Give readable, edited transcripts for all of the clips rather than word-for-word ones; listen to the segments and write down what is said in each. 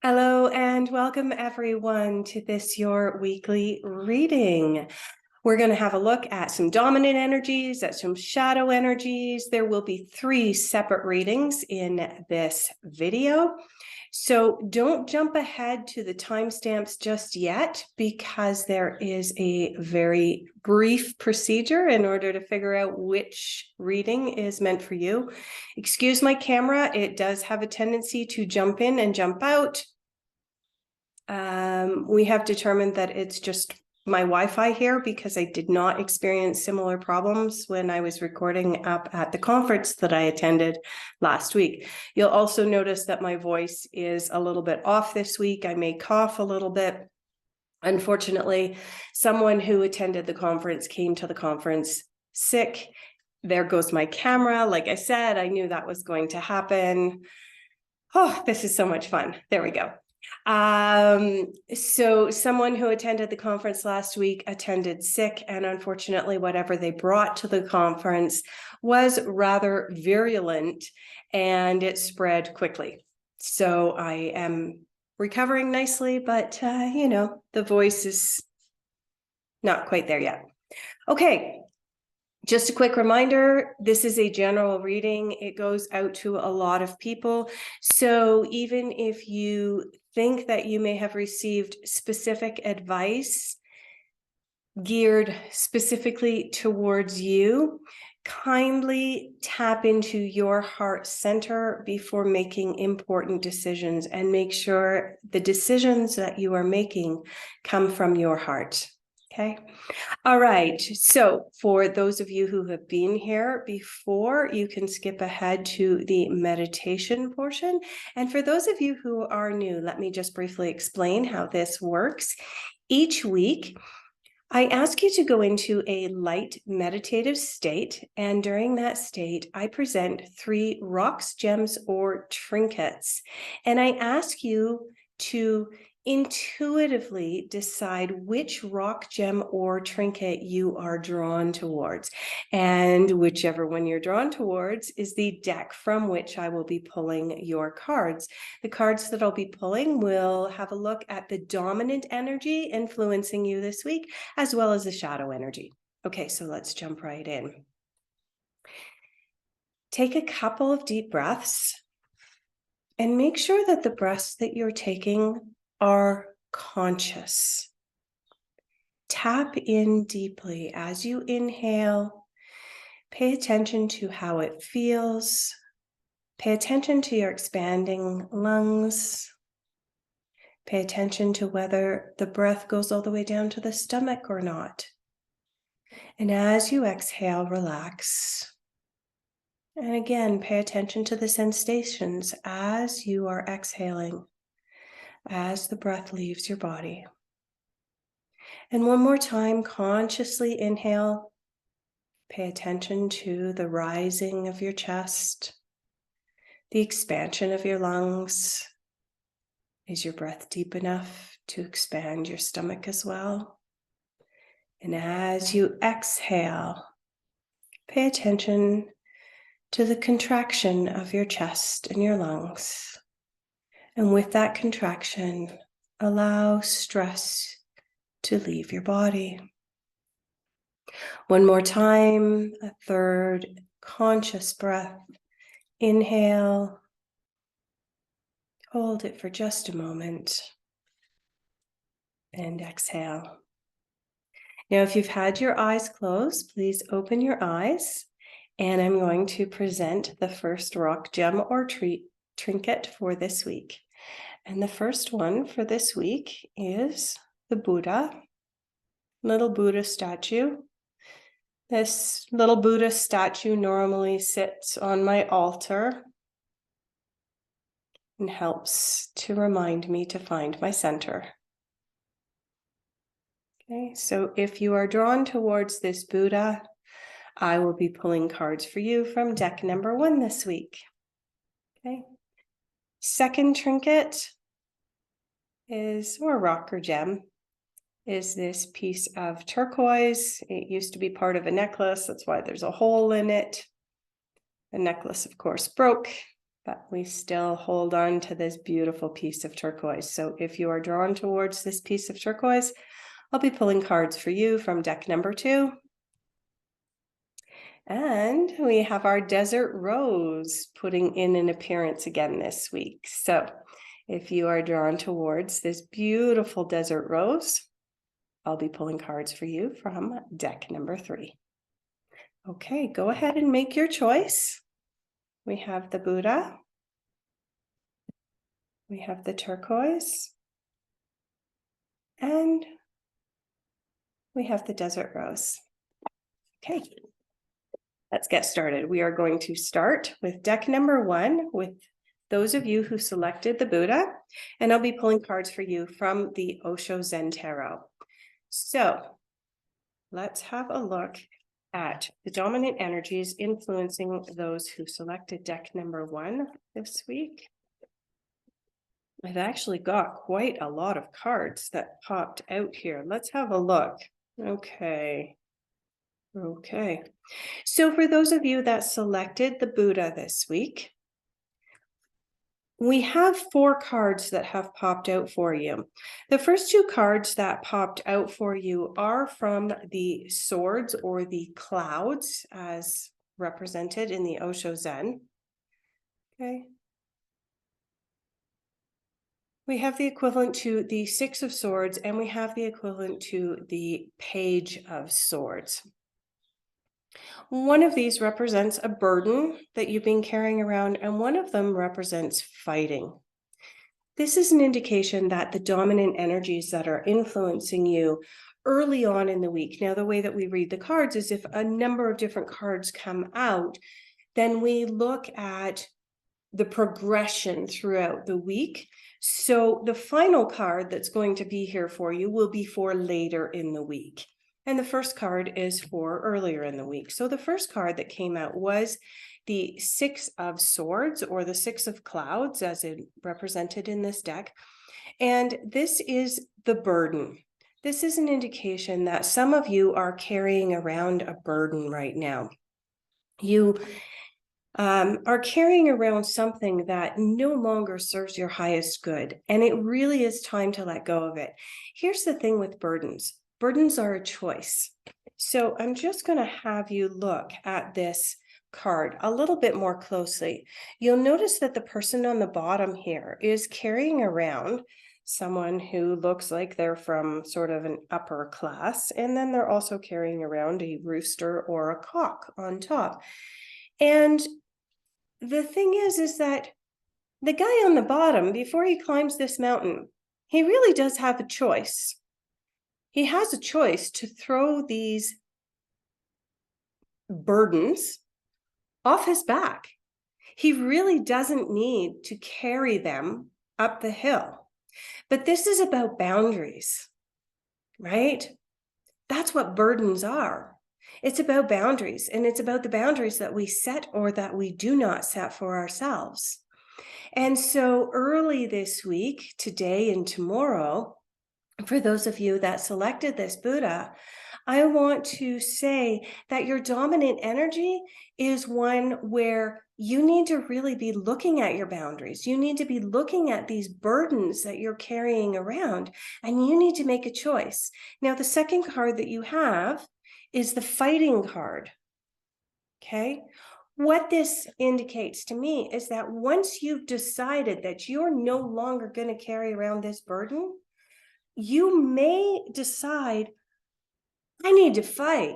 Hello and welcome everyone to this your weekly reading. We're going to have a look at some dominant energies, at some shadow energies. There will be 3 separate readings in this video. So don't jump ahead to the timestamps just yet, because there is a very brief procedure in order to figure out which reading is meant for you. Excuse my camera, it does have a tendency to jump in and jump out. We have determined that it's just my Wi-Fi here, because I did not experience similar problems when I was recording up at the conference that I attended last week. You'll also notice that my voice is a little bit off this week. I may cough a little bit. Unfortunately, someone who attended the conference came to the conference sick. There goes my camera. Like I said, I knew that was going to happen. Oh, this is so much fun. There we go. So someone who attended the conference last week attended sick, and unfortunately, whatever they brought to the conference was rather virulent and it spread quickly. So I am recovering nicely, but the voice is not quite there yet. Okay. Just a quick reminder, this is a general reading. It goes out to a lot of people. So even if you think that you may have received specific advice geared specifically towards you, kindly tap into your heart center before making important decisions, and make sure the decisions that you are making come from your heart. Okay. All right. So for those of you who have been here before, you can skip ahead to the meditation portion. And for those of you who are new, let me just briefly explain how this works. Each week, I ask you to go into a light meditative state. And during that state, I present 3 rocks, gems, or trinkets. And I ask you to intuitively decide which rock, gem, or trinket you are drawn towards. And whichever one you're drawn towards is the deck from which I will be pulling your cards. The cards that I'll be pulling will have a look at the dominant energy influencing you this week, as well as the shadow energy. Okay, so let's jump right in. Take a couple of deep breaths and make sure that the breaths that you're taking are conscious. Tap in deeply as you inhale. Pay attention to how it feels. Pay attention to your expanding lungs. Pay attention to whether the breath goes all the way down to the stomach or not. And as you exhale, relax. And again, pay attention to the sensations as you are exhaling, as the breath leaves your body. And one more time, consciously inhale. Pay attention to the rising of your chest, the expansion of your lungs. Is your breath deep enough to expand your stomach as well? And as you exhale, pay attention to the contraction of your chest and your lungs. And with that contraction, allow stress to leave your body. One more time, a third conscious breath. Inhale. Hold it for just a moment. And exhale. Now, if you've had your eyes closed, please open your eyes. And I'm going to present the first rock, gem, or trinket for this week. And the first one for this week is the Buddha, little Buddha statue. This little Buddha statue normally sits on my altar and helps to remind me to find my center. Okay, so if you are drawn towards this Buddha, I will be pulling cards for you from deck number 1 this week. Okay. Second trinket is, or rock or gem, is this piece of turquoise. It used to be part of a necklace. That's why there's a hole in it. The necklace, of course, broke. but we still hold on to this beautiful piece of turquoise. So if you are drawn towards this piece of turquoise, I'll be pulling cards for you from deck number 2. And we have our desert rose putting in an appearance again this week. So if you are drawn towards this beautiful desert rose, I'll be pulling cards for you from deck number 3. Okay, go ahead and make your choice. We have the Buddha. We have the turquoise. And we have the desert rose. Okay, let's get started. We are going to start with deck number 1 with those of you who selected the Buddha, and I'll be pulling cards for you from the Osho Zen Tarot. So let's have a look at the dominant energies influencing those who selected deck number 1 this week. I've actually got quite a lot of cards that popped out here. Let's have a look. Okay. So for those of you that selected the Buddha this week, we have 4 cards that have popped out for you. The first 2 cards that popped out for you are from the swords or the clouds as represented in the Osho Zen. Okay. We have the equivalent to the 6 of swords, and we have the equivalent to the page of swords. One of these represents a burden that you've been carrying around, and one of them represents fighting. This is an indication that the dominant energies that are influencing you early on in the week. Now, the way that we read the cards is if a number of different cards come out, then we look at the progression throughout the week. So the final card that's going to be here for you will be for later in the week. And the first card is for earlier in the week. So the first card that came out was the 6 of swords, or the 6 of clouds as it represented in this deck. And this is the burden. This is an indication that some of you are carrying around a burden right now. You are carrying around something that no longer serves your highest good, and it really is time to let go of it. Here's the thing with burdens. Burdens are a choice. So I'm just going to have you look at this card a little bit more closely. You'll notice that the person on the bottom here is carrying around someone who looks like they're from sort of an upper class, and then they're also carrying around a rooster or a cock on top. And the thing is that the guy on the bottom, before he climbs this mountain, he really does have a choice. He has a choice to throw these burdens off his back. He really doesn't need to carry them up the hill. But this is about boundaries, right? That's what burdens are. It's about boundaries, and it's about the boundaries that we set or that we do not set for ourselves. And so early this week, today and tomorrow, for those of you that selected this Buddha, I want to say that your dominant energy is one where you need to really be looking at your boundaries. You need to be looking at these burdens that you're carrying around, and you need to make a choice. Now, the second card that you have is the fighting card. Okay. What this indicates to me is that once you've decided that you're no longer going to carry around this burden, you may decide, I need to fight.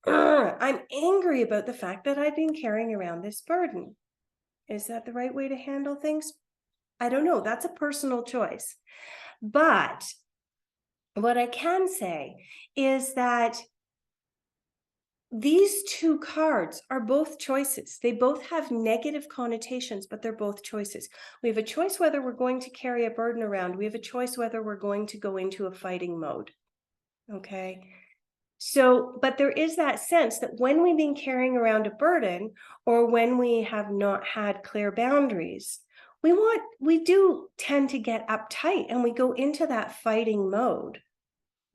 I'm angry about the fact that I've been carrying around this burden. Is that the right way to handle things? I don't know. That's a personal choice. But what I can say is that these 2 cards are both choices. They both have negative connotations, but they're both choices. We have a choice whether we're going to carry a burden around. We have a choice whether we're going to go into a fighting mode. Okay. So, but there is that sense that when we've been carrying around a burden, or when we have not had clear boundaries, we do tend to get uptight and we go into that fighting mode,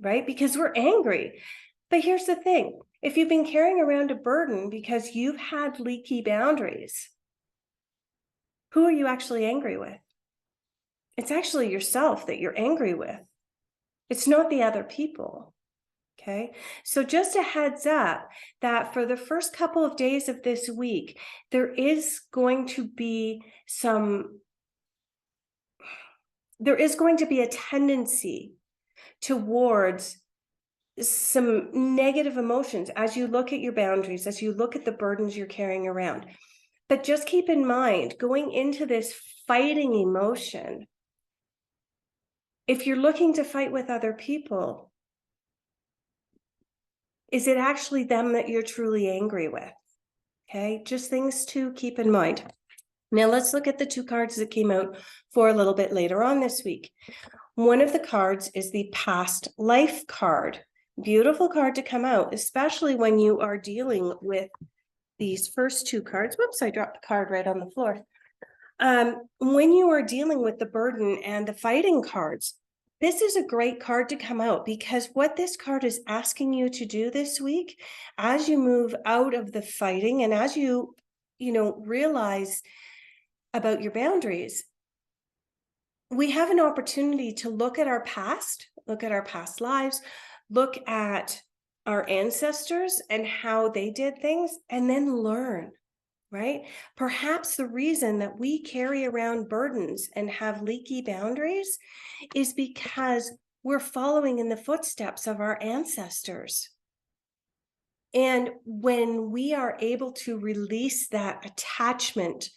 right? Because we're angry. But here's the thing. If you've been carrying around a burden because you've had leaky boundaries, Who are you actually angry with? It's actually yourself that you're angry with. It's not the other people. Okay, so just a heads up that for the first couple of days of this week, there is going to be a tendency towards some negative emotions as you look at your boundaries, as you look at the burdens you're carrying around. But just keep in mind, going into this fighting emotion, if you're looking to fight with other people, is it actually them that you're truly angry with? Okay, just things to keep in mind. Now let's look at the two cards that came out for a little bit later on this week. One of the cards is the past life card. Beautiful card to come out, especially when you are dealing with these first two cards. Whoops, I dropped the card right on the floor. When you are dealing with the burden and the fighting cards, this is a great card to come out, because what this card is asking you to do this week, as you move out of the fighting and as you realize about your boundaries, we have an opportunity to look at our past lives, look at our ancestors and how they did things, and then learn, right? Perhaps the reason that we carry around burdens and have leaky boundaries is because we're following in the footsteps of our ancestors. And when we are able to release that attachment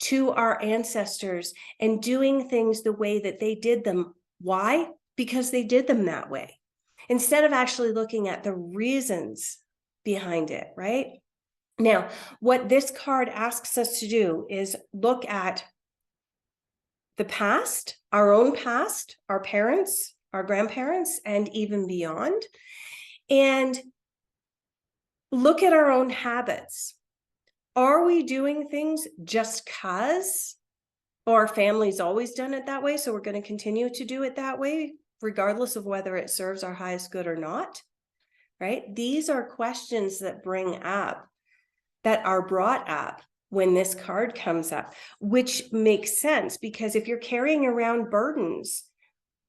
to our ancestors and doing things the way that they did them, why? Because they did them that way, instead of actually looking at the reasons behind it, right? Now, what this card asks us to do is look at the past, our own past, our parents, our grandparents, and even beyond, and look at our own habits. Are we doing things just because our family's always done it that way, so we're going to continue to do it that way, regardless of whether it serves our highest good or not, right? These are questions that are brought up when this card comes up, which makes sense, because if you're carrying around burdens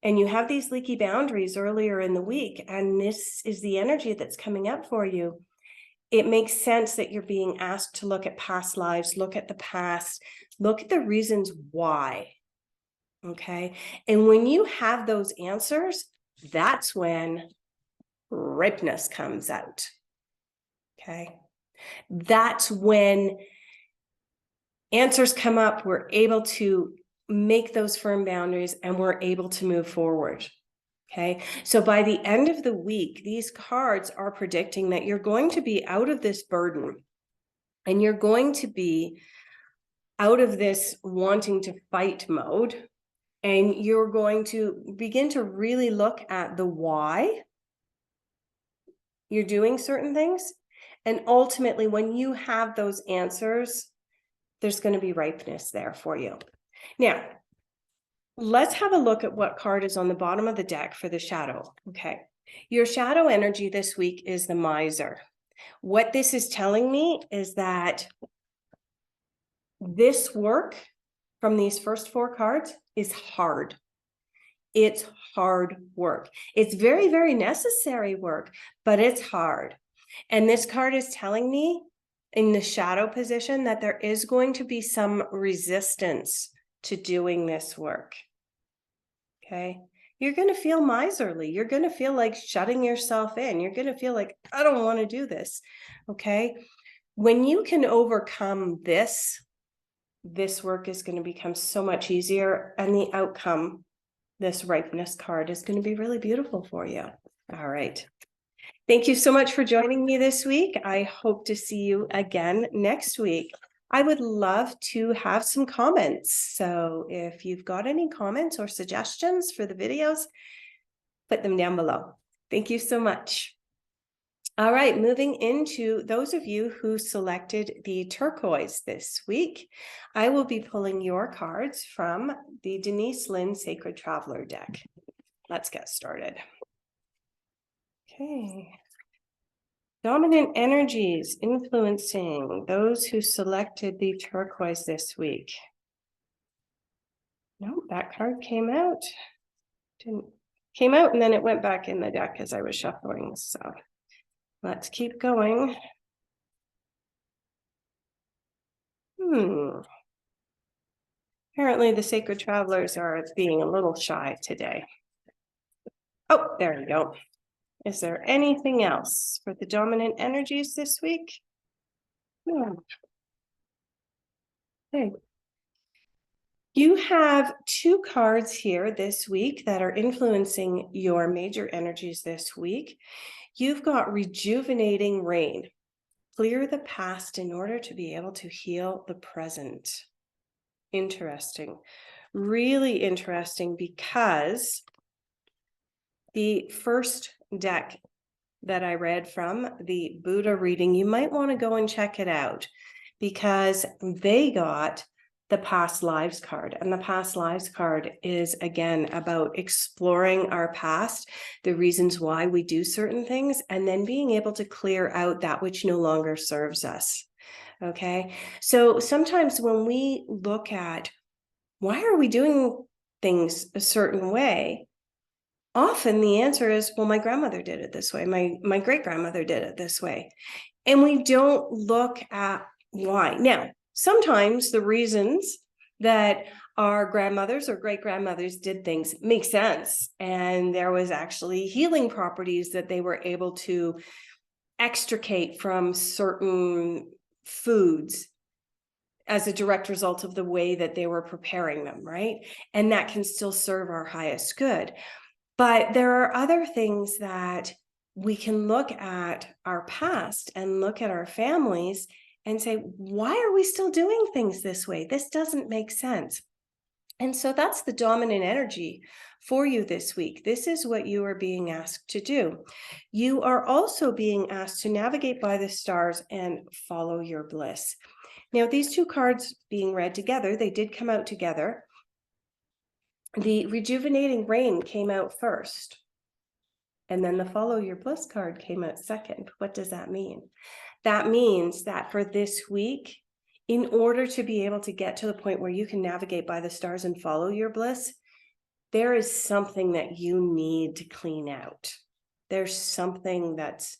and you have these leaky boundaries earlier in the week, and this is the energy that's coming up for you, it makes sense that you're being asked to look at past lives, look at the past, look at the reasons why. Okay. And when you have those answers, that's when ripeness comes out. Okay. That's when answers come up. We're able to make those firm boundaries and we're able to move forward. Okay. So by the end of the week, these cards are predicting that you're going to be out of this burden and you're going to be out of this wanting to fight mode. And you're going to begin to really look at the why you're doing certain things. And ultimately, when you have those answers, there's going to be ripeness there for you. Now, let's have a look at what card is on the bottom of the deck for the shadow. Okay. Your shadow energy this week is the Miser. What this is telling me is that this work from these first four cards is hard. It's hard work. It's very, very necessary work, but it's hard. And this card is telling me in the shadow position that there is going to be some resistance to doing this work. Okay. You're going to feel miserly. You're going to feel like shutting yourself in. You're going to feel like, I don't want to do this. Okay. When you can overcome this work is going to become so much easier, and the outcome, this ripeness card, is going to be really beautiful for you. All right. Thank you so much for joining me this week. I hope to see you again next week. I would love to have some comments. So if you've got any comments or suggestions for the videos, put them down below. Thank you so much. All right, moving into those of you who selected the turquoise this week, I will be pulling your cards from the Denise Lynn Sacred Traveler deck. Let's get started. Okay. Dominant energies influencing those who selected the turquoise this week. No, that card came out. Came out and then it went back in the deck as I was shuffling. So let's keep going. Apparently the sacred travelers are being a little shy today. Oh, there we go. Is there anything else for the dominant energies this week? No. Okay. You have two cards here this week that are influencing your major energies this week. You've got rejuvenating rain. Clear the past in order to be able to heal the present. Interesting. Really interesting, because the first deck that I read from, the Buddha reading, you might want to go and check it out, because they got the past lives card. And the past lives card is, again, about exploring our past, the reasons why we do certain things, and then being able to clear out that which no longer serves us. Okay. So sometimes when we look at why are we doing things a certain way, often the answer is, well, my grandmother did it this way. My great-grandmother did it this way. And we don't look at why. Now, sometimes the reasons that our grandmothers or great-grandmothers did things make sense. And there was actually healing properties that they were able to extricate from certain foods as a direct result of the way that they were preparing them, right? And that can still serve our highest good. But there are other things that we can look at our past and look at our families and say, why are we still doing things this way? This doesn't make sense. And so that's the dominant energy for you this week. This is what you are being asked to do. You are also being asked to navigate by the stars and follow your bliss. Now, these two cards being read together, they did come out together. The rejuvenating rain came out first, and then the follow your bliss card came out second. What does that mean? That means that for this week, in order to be able to get to the point where you can navigate by the stars and follow your bliss, there is something that you need to clean out. There's something that's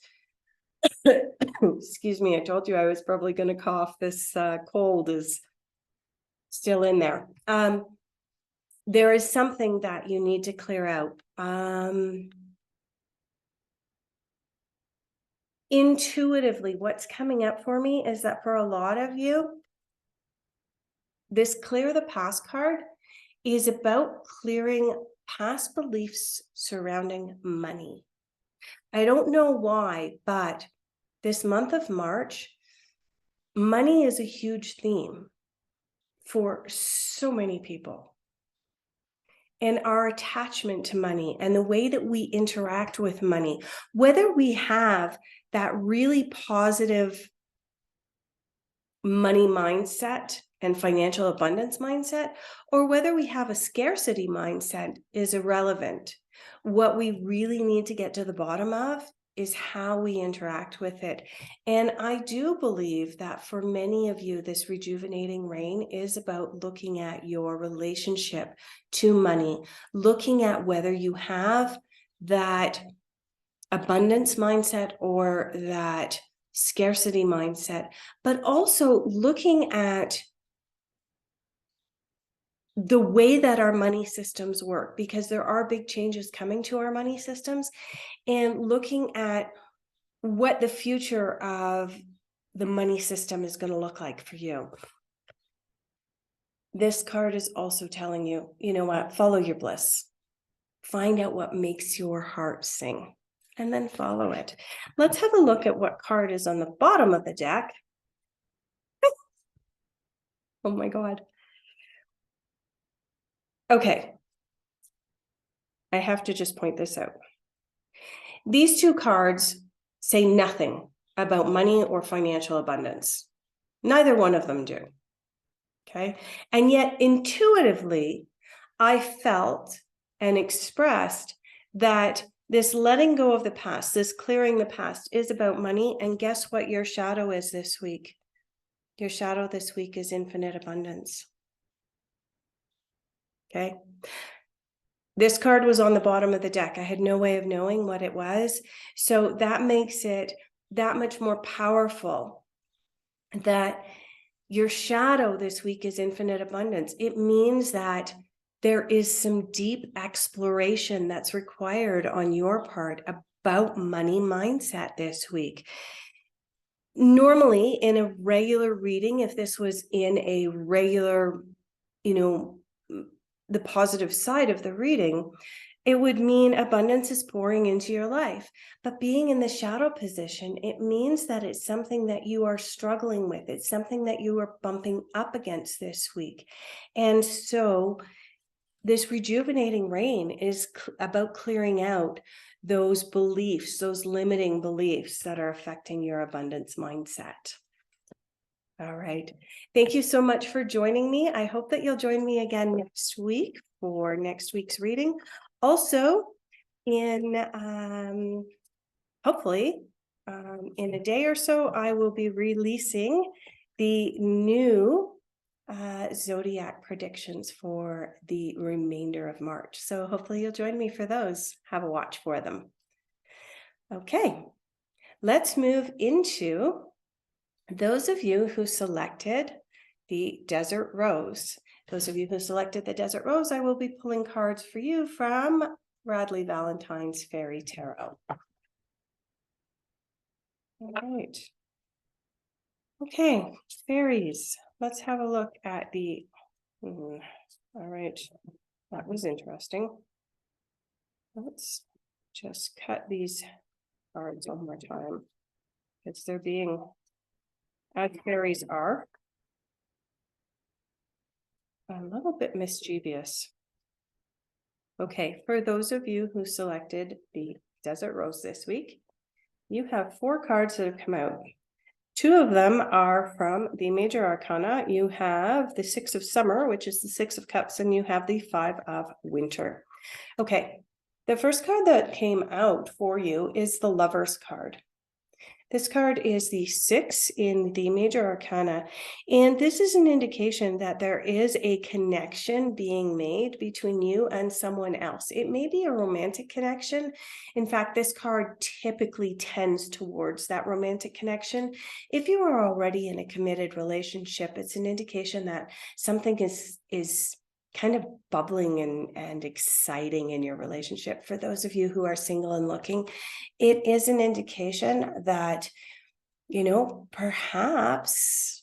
excuse me, I told you I was probably going to cough. This cold is still in there. There is something that you need to clear out. Intuitively, what's coming up for me is that for a lot of you, this clear the past card is about clearing past beliefs surrounding money. I don't know why, but this month of March, money is a huge theme for so many people. And our attachment to money and the way that we interact with money, whether we have that really positive money mindset and financial abundance mindset, or whether we have a scarcity mindset, is irrelevant. What we really need to get to the bottom of is how we interact with it. And I do believe that for many of you, this rejuvenating rain is about looking at your relationship to money, looking at whether you have that abundance mindset or that scarcity mindset, but also looking at the way that our money systems work, because there are big changes coming to our money systems, and looking at what the future of the money system is going to look like for you. This card is also telling you, you know what, follow your bliss. Find out what makes your heart sing, and then follow it. Let's have a look at what card is on the bottom of the deck. Oh my God. Okay. I have to just point this out. These two cards say nothing about money or financial abundance. Neither one of them do. Okay. And yet intuitively, I felt and expressed that this letting go of the past, this clearing the past, is about money. And guess what your shadow is this week? Your shadow this week is infinite abundance. Okay. This card was on the bottom of the deck. I had no way of knowing what it was. So that makes it that much more powerful that your shadow this week is infinite abundance. It means that there is some deep exploration that's required on your part about money mindset this week. Normally, in a regular reading, if this was in a regular, the positive side of the reading, it would mean abundance is pouring into your life. But being in the shadow position, it means that it's something that you are struggling with. It's something that you are bumping up against this week. And so this rejuvenating rain is about clearing out those beliefs, those limiting beliefs that are affecting your abundance mindset. All right. Thank you so much for joining me. I hope that you'll join me again next week for next week's reading. Also, hopefully, in a day or so, I will be releasing the new zodiac predictions for the remainder of March. So hopefully you'll join me for those. Have a watch for them. Okay, let's move into those of you who selected the Desert Rose. Those of you who selected the Desert Rose, I will be pulling cards for you from Bradley Valentine's Fairy Tarot. All right. Okay, fairies. Let's have a look at the... All right, that was interesting. Let's just cut these cards one more time because they're being, as fairies are, a little bit mischievous. Okay, for those of you who selected the Desert Rose this week, you have 4 cards that have come out. 2 of them are from the major arcana. You have the 6 of Summer, which is the 6 of Cups, and you have the 5 of Winter. Okay, the first card that came out for you is the Lover's card. This card is the 6 in the major arcana, and this is an indication that there is a connection being made between you and someone else. It may be a romantic connection. In fact, this card typically tends towards that romantic connection. If you are already in a committed relationship, it's an indication that something is kind of bubbling and exciting in your relationship. For those of you who are single and looking, it is an indication that, perhaps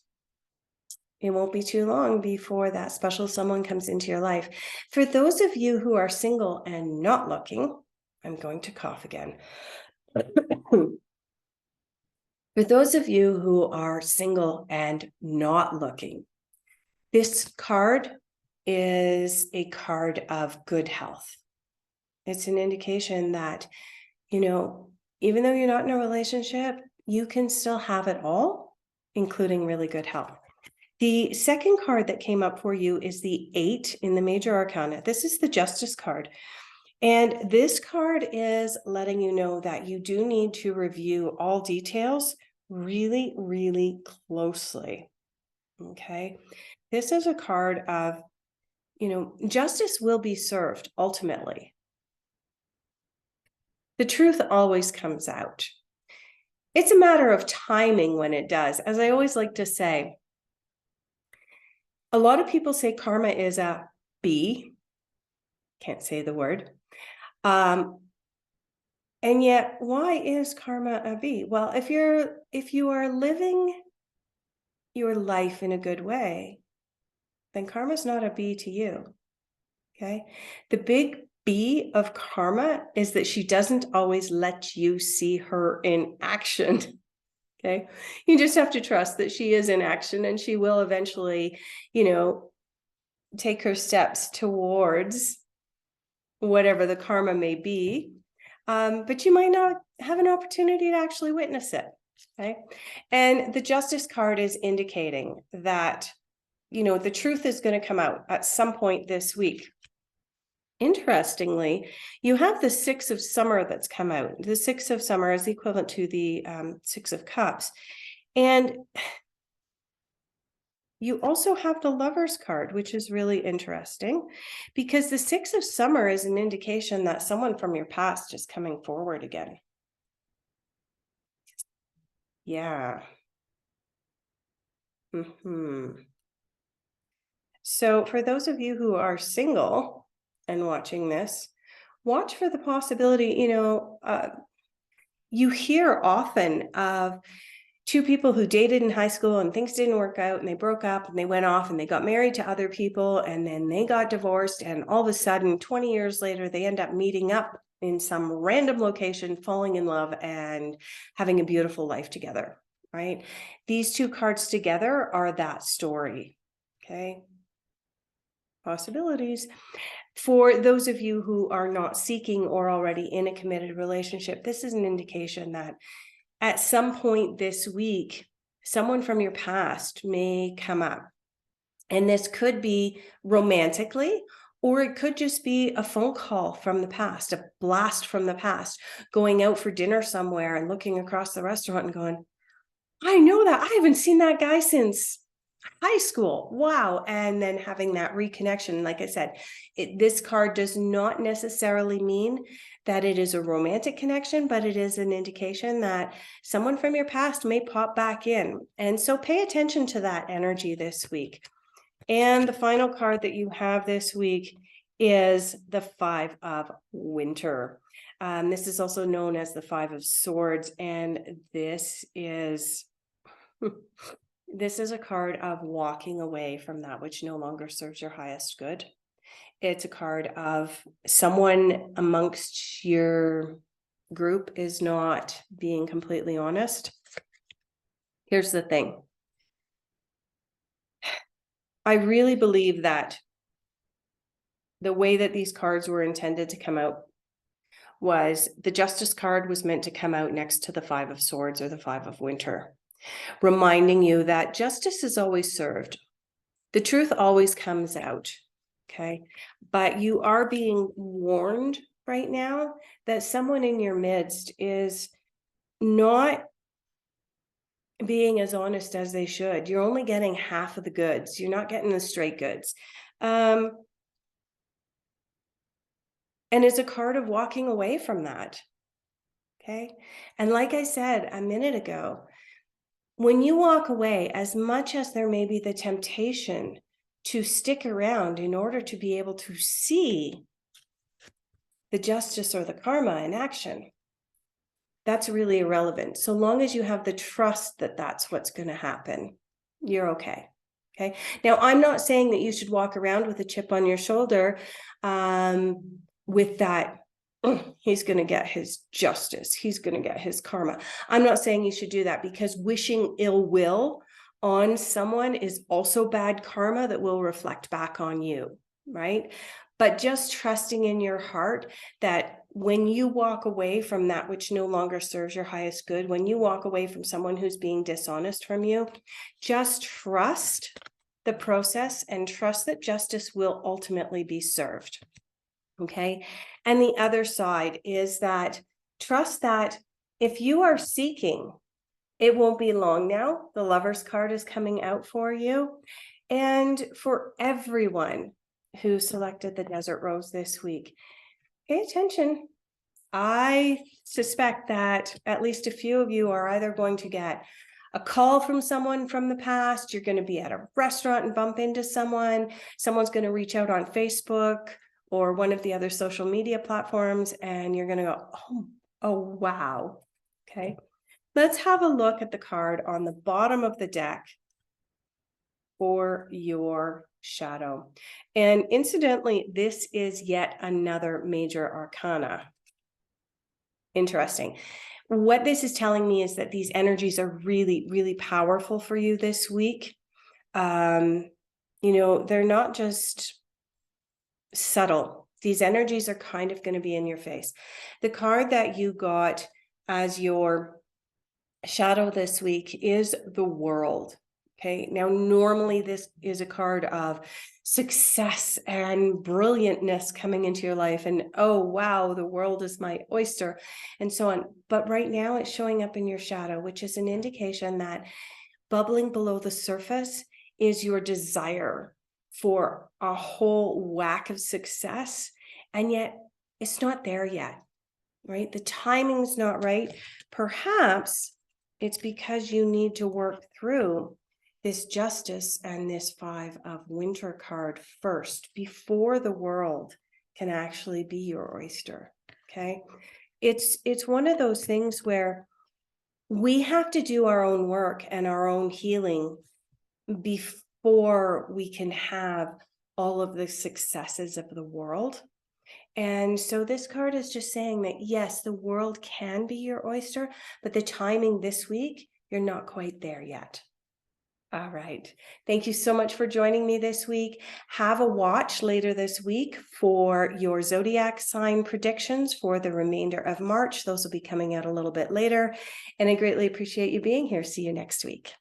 it won't be too long before that special someone comes into your life. For those of you who are single and not looking, I'm going to cough again. For those of you who are single and not looking, this card is a card of good health. It's an indication that, even though you're not in a relationship, you can still have it all, including really good health. The second card that came up for you is the 8 in the major arcana. This is the Justice card. And this card is letting you know that you do need to review all details really, really closely. Okay. This is a card of, justice will be served ultimately. The truth always comes out. It's a matter of timing when it does. As I always like to say, a lot of people say karma is a B. Can't say the word. And yet, why is karma a B? Well, if you are living your life in a good way, then karma's not a B to you. Okay. The big B of karma is that she doesn't always let you see her in action. Okay. You just have to trust that she is in action and she will eventually, take her steps towards whatever the karma may be. But you might not have an opportunity to actually witness it. Okay. And the Justice card is indicating that, the truth is going to come out at some point this week. Interestingly, you have the 6 of Summer that's come out. The 6 of Summer is equivalent to the 6 of Cups. And You also have the Lover's card, which is really interesting because the Six of Summer is an indication that someone from your past is coming forward again. Yeah. So for those of you who are single and watching this, watch for the possibility, you hear often of two people who dated in high school and things didn't work out and they broke up and they went off and they got married to other people and then they got divorced, and all of a sudden 20 years later they end up meeting up in some random location, falling in love and having a beautiful life together, right? These two cards together are that story. Okay, possibilities. For those of you who are not seeking or already in a committed relationship, this is an indication that at some point this week, someone from your past may come up. And this could be romantically, or it could just be a phone call from the past, a blast from the past, going out for dinner somewhere and looking across the restaurant and going, I know that. I haven't seen that guy since high school. Wow. And then having that reconnection. Like I said, this card does not necessarily mean that it is a romantic connection, but it is an indication that someone from your past may pop back in. And so pay attention to that energy this week. And the final card that you have this week is the Five of Winter. This is also known as the Five of Swords. And this is a card of walking away from that which no longer serves your highest good. It's a card of someone amongst your group is not being completely honest. Here's the thing. I really believe that the way that these cards were intended to come out was the Justice card was meant to come out next to the Five of Swords or the Five of Winter, reminding you that justice is always served. The truth always comes out, okay? But you are being warned right now that someone in your midst is not being as honest as they should. You're only getting half of the goods. You're not getting the straight goods. And it's a card of walking away from that, okay? And like I said a minute ago, when you walk away, as much as there may be the temptation to stick around in order to be able to see the justice or the karma in action, that's really irrelevant. So long as you have the trust that that's what's going to happen, you're okay. Okay. Now, I'm not saying that you should walk around with a chip on your shoulder with that, he's going to get his justice. He's going to get his karma. I'm not saying you should do that, because wishing ill will on someone is also bad karma that will reflect back on you, right? But just trusting in your heart that when you walk away from that which no longer serves your highest good, when you walk away from someone who's being dishonest from you, just trust the process and trust that justice will ultimately be served. Okay. And the other side is that trust that if you are seeking, it won't be long now. The Lover's card is coming out for you. And for everyone who selected the Desert Rose this week, pay attention. I suspect that at least a few of you are either going to get a call from someone from the past, you're going to be at a restaurant and bump into someone, someone's going to reach out on Facebook or one of the other social media platforms, and you're going to go, oh, wow. Okay. Let's have a look at the card on the bottom of the deck for your shadow. And incidentally, this is yet another major arcana. Interesting. What this is telling me is that these energies are really, really powerful for you this week. They're not just subtle. These energies are kind of going to be in your face. The card that you got as your shadow this week is the World. Okay. Now, normally this is a card of success and brilliantness coming into your life. And, oh, wow, the world is my oyster and so on. But right now it's showing up in your shadow, which is an indication that bubbling below the surface is your desire for a whole whack of success, and yet it's not there yet, right? The timing's not right. Perhaps it's because you need to work through this justice and this 5 of winter card first before the world can actually be your oyster. Okay. It's one of those things where we have to do our own work and our own healing before we can have all of the successes of the world. And so this card is just saying that, yes, the world can be your oyster, but the timing this week, you're not quite there yet. All right. Thank you so much for joining me this week. Have a watch later this week for your zodiac sign predictions for the remainder of March. Those will be coming out a little bit later. And I greatly appreciate you being here. See you next week.